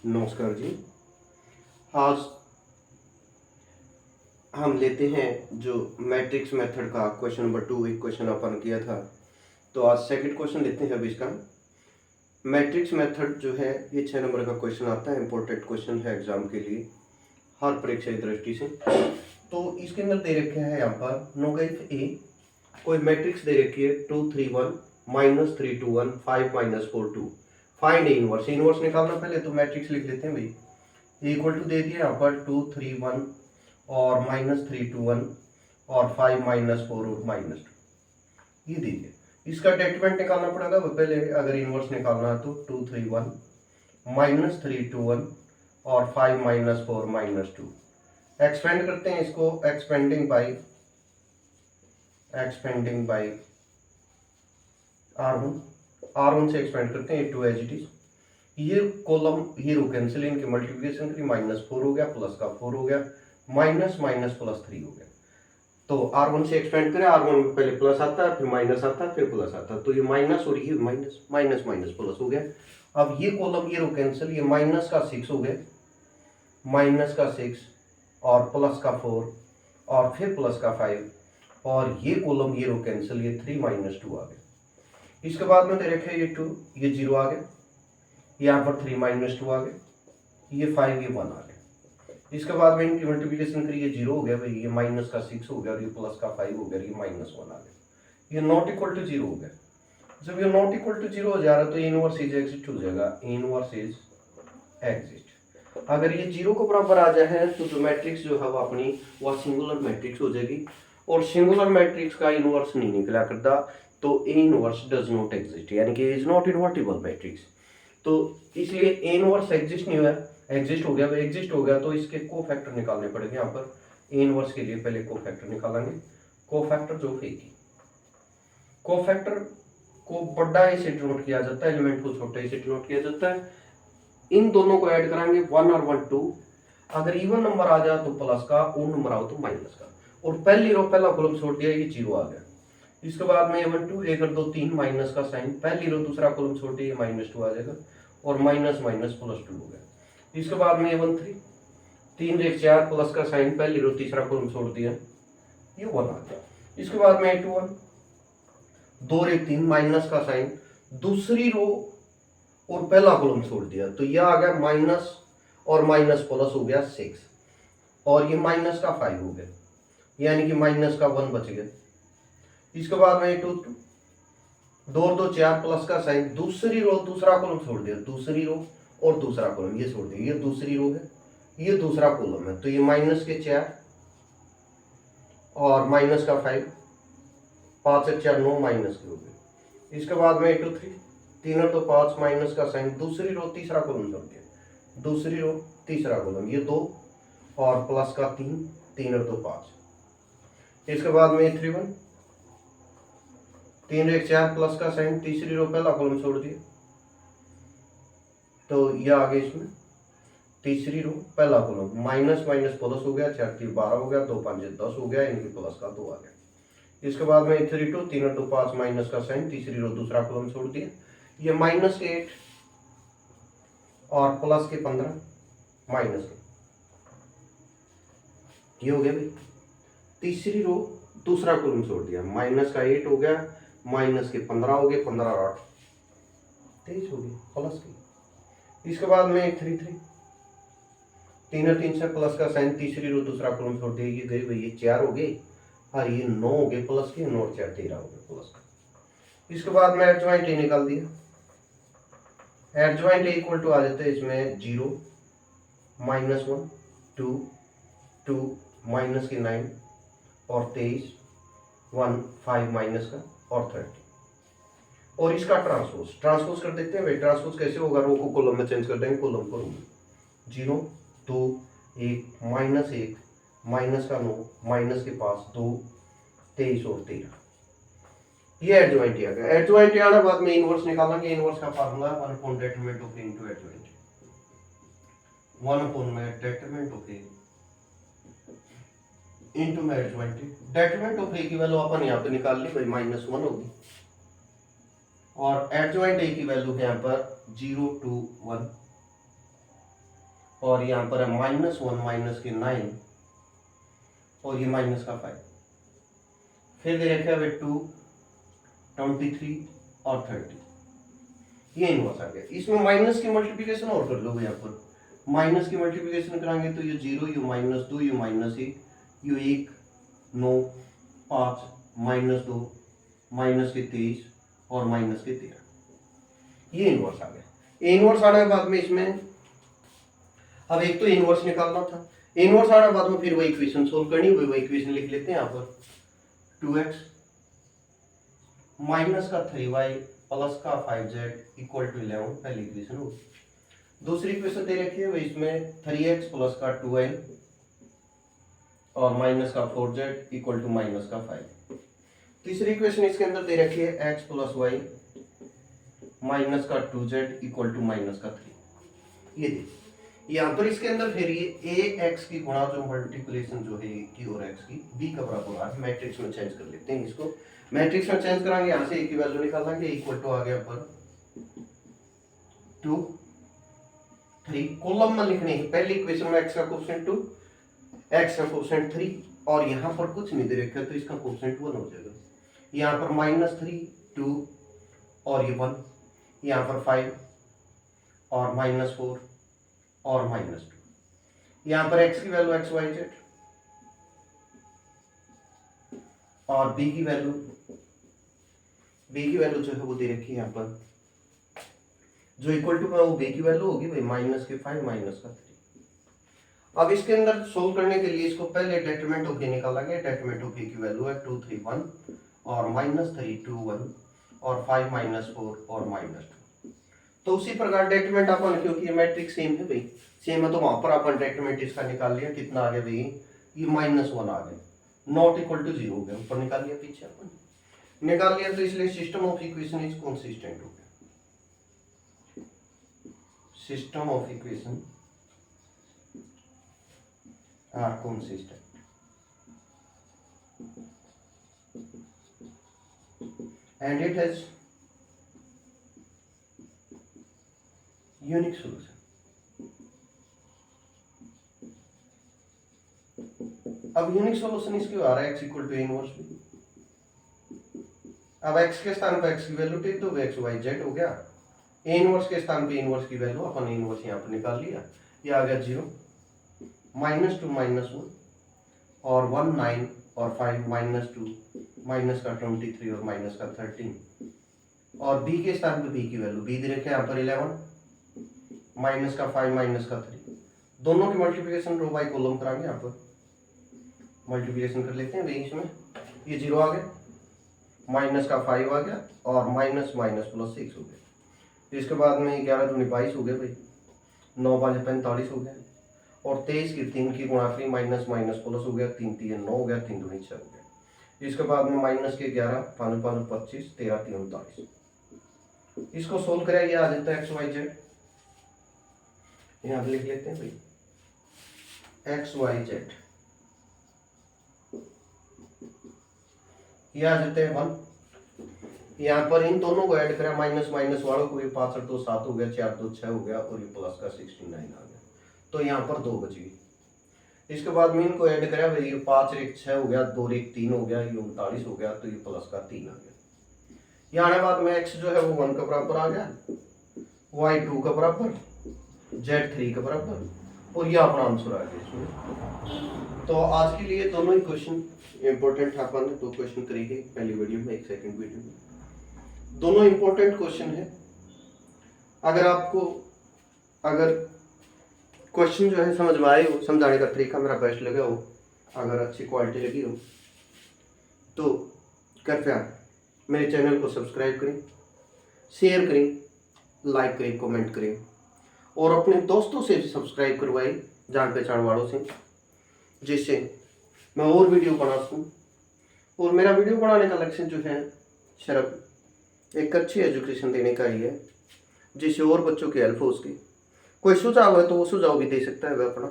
नमस्कार जी। आज हम लेते हैं जो मैट्रिक्स मेथड का क्वेश्चन नंबर 2 एक क्वेश्चन अपन किया था, तो आज सेकंड क्वेश्चन लेते हैं। अब इसका मैट्रिक्स मेथड जो है ये 6 नंबर का क्वेश्चन आता है, इंपॉर्टेंट क्वेश्चन है एग्जाम के लिए हर परीक्षा की दृष्टि से। तो इसके अंदर दे रखे हैं यहाँ पर नोगेफ ए कोई मैट्रिक्स दे रखी है 2 3 1 -3 2 1 5 -4 2। Find inverse. इनवर्स निकालना पहले तो मैट्रिक्स लिख लेते हैं भाई। इक्वल टू दे दिया यहाँ पर 2 3 1 और -3 2 1 और 5 -4 और -2 ये दीजिए। इसका डेटरमिनेंट निकालना पड़ेगा पहले। अगर इनवर्स निकालना है तो 2 3 1 -3 2 1 और 5 -4 -2। एक्सपेंड करते हैं इसको, एक्सपेंडिंग बाई R1 से एक्सपेंड करते हैं 2 एज इट इज। ये कॉलम ये रो कैंसिल, इनकी मल्टीप्लिकेशन करी, -4 हो गया, प्लस का 4 हो गया, माइनस माइनस प्लस 3 हो गया। तो R1 से एक्सपेंड करें, R1 में पहले प्लस आता है, फिर माइनस आता है, फिर प्लस आता है, तो ये माइनस और ये माइनस, माइनस माइनस प्लस हो गया। अब ये कॉलम ये रो कैंसिल, ये माइनस का 6 हो गया, माइनस का 6 और प्लस का 4 और फिर प्लस का 5 और ये कॉलम ये रो कैंसिल, ये 3 -2 आ गया। इसके बाद में दे रखे ये 2, ये 0 आ गया, यहाँ पर 3 -2 आ गया, ये 5 ये 1 आ गया। इसके बाद में इनकी मल्टीप्लिकेशन करिए, 0 हो गया भाई, ये माइनस का 6 हो गया और ये प्लस का 5 हो गया, ये -1 आ गया। ये नॉट इक्वल टू 0 हो गया। जब ये नॉट इक्वल टू 0 हो जा रहा है तो इनवर्स इज एग्जिट हो जाएगा, इनवर्स इज एग्जिट। अगर ये 0 को बराबर आ जाए तो जो मैट्रिक्स जो है वो अपनी वह सिंगुलर मैट्रिक्स हो जाएगी, और सिंगुलर मैट्रिक्स का इनवर्स नहीं निकला करता, तो A inverse does not exist, यानी कि इज नॉट इनवर्टिबल मैट्रिक्स। तो इसलिए ए इनवर्स एग्जिस्ट नहीं हुआ, एग्जिस्ट हो गया। वो एग्जिस्ट हो गया तो इसके कोफैक्टर निकालने पड़ेंगे। यहाँ पर ए इनवर्स के लिए पहले कोफैक्टर निकालेंगे। कोफैक्टर जो है कोफैक्टर को बड़ा ए से डिनोट किया जाता है, एलिमेंट को छोटे ए से डिनोट किया जाता है। इन दोनों को ऐड कराएंगे, 1 और 1 2। अगर इवन नंबर आ जाए तो प्लस का, ओड नंबर आओ तो माइनस का। और पहली रो पहला कॉलम छोड़ दिया, ये 0 आ गया। इसके बाद में 1 2 1 और 2 3 माइनस का साइन, पहली रो दूसरा कॉलम छोड़ दिया, -2 आ जाएगा और माइनस माइनस प्लस 2 हो गया। इसके बाद में 1 3 3 1 4 प्लस का साइन, पहली रो तीसरा कॉलम छोड़ दिया, ये 1 आ गया। इसके बाद में 2 1 2 1 3 माइनस का साइन, दूसरी रो और पहला कॉलम छोड़ दिया, तो यह आ गया माइनस और माइनस प्लस हो गया 6 और ये माइनस का 5 हो गया, यानी कि माइनस का 1 बच गया। इसके बाद में 2 2 और 2 4 प्लस का साइन, दूसरी रो दूसरा कॉलम छोड़ दिया, दूसरी रो और दूसरा कॉलम ये छोड़ दिया, ये दूसरी रो है, ये दूसरा कॉलम है, तो ये माइनस के 4 और माइनस का 5, 5 1 4 9 माइनस के हो गए। इसके बाद में 2 3 3 और 2 5 माइनस का साइन, दूसरी रो तीसरा कॉलम छोड़ दिया, दूसरी रो तीसरा कॉलम, ये 2 और प्लस का 3 3 और 2 5। इसके बाद में 3 1 3 1 4 प्लस का साइन, तीसरी रो पहला कॉलम छोड़ दिया, तो ये आगे इसमें तीसरी रो पहला कॉलम, माइनस माइनस प्लस हो गया, 4 3 12 हो गया, 2 5 10 हो गया, इनके प्लस का 2 आ गया। इसके बाद में 3 2 3 और 2 5 माइनस का साइन, तीसरी रो दूसरा कॉलम छोड़ दिया, ये -8 और प्लस के 15 माइनस के, ये हो गया भाई। तीसरी रो दूसरा कॉलम छोड़ दिया, माइनस का 8 हो गया, माइनस के 15 हो गए, 15 और 8 23 हो गई प्लस की। इसके बाद में 3 3 3 और 3 से प्लस का साइन, तीसरी रो दूसरा कॉलम छोड़ दिया, ये गई भाई, ये 4 हो गए और ये 9 हो गए प्लस के, 9 और 4 13 हो गए प्लस का। इसके बाद में एडजॉइंट ए निकाल दिया, एडजॉइंट ए इक्वल टू आ जाता है इसमें 0 -1 2 2 माइनस के 9 और 23 1 5 माइनस का और 30। और इसका ट्रांसपोज कर देते हैं भाई। ट्रांसपोज कैसे होगा, रो को कॉलम में चेंज कर देंगे, कॉलम को रो में, 0 2 1 -1 माइनस का 9 माइनस के पास 2 23 और 13, ये एडजॉइंट आ गया। एडजॉइंट आने बाद में इनवर्स निकालेंगे। इनवर्स का फार्मूला है 1 upon determinant of A into adjoint, 1 upon में डेटरमिनेंट ऑफ ए इनटू में एडजॉइंट। डेटरमिनेंट ऑफ ए की वैल्यू अपन यहाँ पे निकाल ली भाई, -1 होगी, और एडजॉइंट ए की वैल्यू है यहाँ पर 0 2 1 और यहाँ पर है -1 माइनस के 9 और ये माइनस का 5। फिर दे रखे है 2, 23 और 30, ये इनवर्स आ गया। इसमें माइनस की मल्टीप्लिकेशन और कर लो यहाँ पर, माइनस की मल्टीप्लिकेशन कराएंगे तो ये 0, ये -2, ये -1, ये 1, 9, 5, -2, -23 और -13, ये इनवर्स आ गया। इनवर्स आने के बाद में इसमें अब एक तो इनवर्स निकालना था, इनवर्स आने के बाद में फिर वही इक्वेशन सोल्व करनी, वही इक्वेशन लिख लेते हैं यहाँ पर 2x माइनस का 3y प्लस का 5z इक्वल टू 11, पहली इक्वेशन होगी। दूसरी इक्वेशन दे रखी है वही इसमें 3x प्लस का 2y और माइनस का 4z इक्वल टू माइनस का 5। तीसरी इक्वेशन इसके अंदर दे रखी है x प्लस वाई माइनस का 2z इक्वल टू माइनस का 3। ये देखिए यहाँ पर इसके अंदर फिर ये ax की गुणा जो मल्टीप्लिकेशन जो है की और x की b का बराबर आ, मैट्रिक्स में चेंज कर लेते हैं इसको। मैट्रिक्स में चेंज कराएंगे, यहाँ से a की वैल्यू निकालेंगे, इक्वल टू आ गया पर 2, 3 कॉलम में लिखने है। पहली इक्वेशन में x का कोफिशिएंट 2, x का कोफिशिएंट 3 और यहाँ पर कुछ नहीं दे रखा तो इसका कोफिशिएंट 1 हो जाएगा। यहाँ पर -3, 2 और ये 1, यहाँ पर 5 और -4 और -2, यहाँ पर x की वैल्यू x y z और b की वैल्यू जो है वो दे रखी है यहाँ पर, जो इक्वल टू वो b की वैल्यू होगी भाई -5 माइनस का 3। अब इसके अंदर सोल्व करने के लिए इसको पहले डेट्रीमेंट ऑफ a निकालेंगे। डेट्रीमेंट ऑफ a की वैल्यू है 2, 3, 1 और -3, 2, 1 और 5, -4 और -2। तो उसी प्रकार डेट्रीमेंट अपन, क्योंकि ये मैट्रिक्स सेम है भाई, सेम है तो वहां पर अपन डेट्रीमेंट इसका निकाल लिया। कितना आ गया भाई, ये -1 आ गया, नॉट इक्वल टू 0 हो गया, ऊपर निकाल लिया, पीछे अपन निकाल लिया, तो इसलिए system of equation is consistent हो गया। System of equation are consistent and it has unique solution. अब यूनिक सॉल्यूशन इसकी आ रहा है x equal to inverse b। अब x के स्थान पर x की वैल्यू टेक दो, x y z हो गया। a इनवर्स के स्थान पे इनवर्स की वैल्यू अपन इनवर्स यहाँ पर निकाल लिया, ये आ गया 0, -2 -1 और 1 9 और 5 -2 माइनस का 23 और माइनस का 13 और b के स्थान पे b की वैल्यू b दे रखे यहाँ पर 11 माइनस का 5 माइनस का 3। दोनों की मल्टीप्लिकेशन रो बाई कॉलम कराएंगे, यहाँ पर मल्टीप्लिकेशन कर लेते हैं भाई। इसमें ये 0 आ गया, माइनस का 5 आ गया और माइनस माइनस प्लस 6 हो गया। इसके बाद में 11 दूनी 22 हो गया भाई, 9 5 45 हो गया और 23 की 3 की गुणा करी, माइनस माइनस प्लस हो गया, 3 3 9 हो गया, 3 दूनी 6 हो गया। इसके बाद में माइनस के 11 5 5 25 13 3 39। इसको सोल्व करें, ये आ जाता है एक्स वाई जेड, यहाँ लिख लेते हैं भाई एक्स वाई जेड, ये आ जाते हैं 1। यहाँ पर इन दोनों को ऐड करें, माइनस माइनस वालों को, ये 65 2 7 हो गया, 4 2 6 हो गया और ये प्लस का 69 आ गया, तो यहाँ पर 2 बच गई। इसके बाद में इनको ऐड करें भाई, ये 5 1 6 हो गया, 2 1 3 हो गया, ये 39 हो गया, तो ये प्लस का 3 आ गया। यहाँ आने बाद में x जो है वो 1 का बराबर आ गया, y 2 का बराबर, z 3 का बराबर और ये अपना आंसर आ गया इसमें। तो आज के लिए दोनों ही क्वेश्चन इंपॉर्टेंट है, अपन 2 क्वेश्चन करेंगे पहली वीडियो में, एक सेकंड वीडियो में। दोनों इंपॉर्टेंट क्वेश्चन है। अगर आपको क्वेश्चन जो है समझ में आए हो, समझाने का तरीका मेरा बेस्ट लगा हो, अगर अच्छी क्वालिटी लगी हो, तो कृपया मेरे चैनल को सब्सक्राइब करें, शेयर करें, लाइक करें, कमेंट करें और अपने दोस्तों से भी सब्सक्राइब करवाएं, जान पहचान वालों से, जिससे मैं और वीडियो बना सकूँ। और मेरा वीडियो बनाने का लक्ष्य जो है सिर्फ एक अच्छी एजुकेशन देने का ही है, जिससे और बच्चों की हेल्प हो सके। कोई सुझाव है तो वो सुझाव भी दे सकता है वह अपना।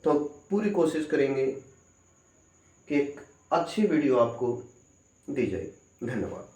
तो पूरी कोशिश करेंगे कि एक अच्छी वीडियो आपको दी जाए। धन्यवाद।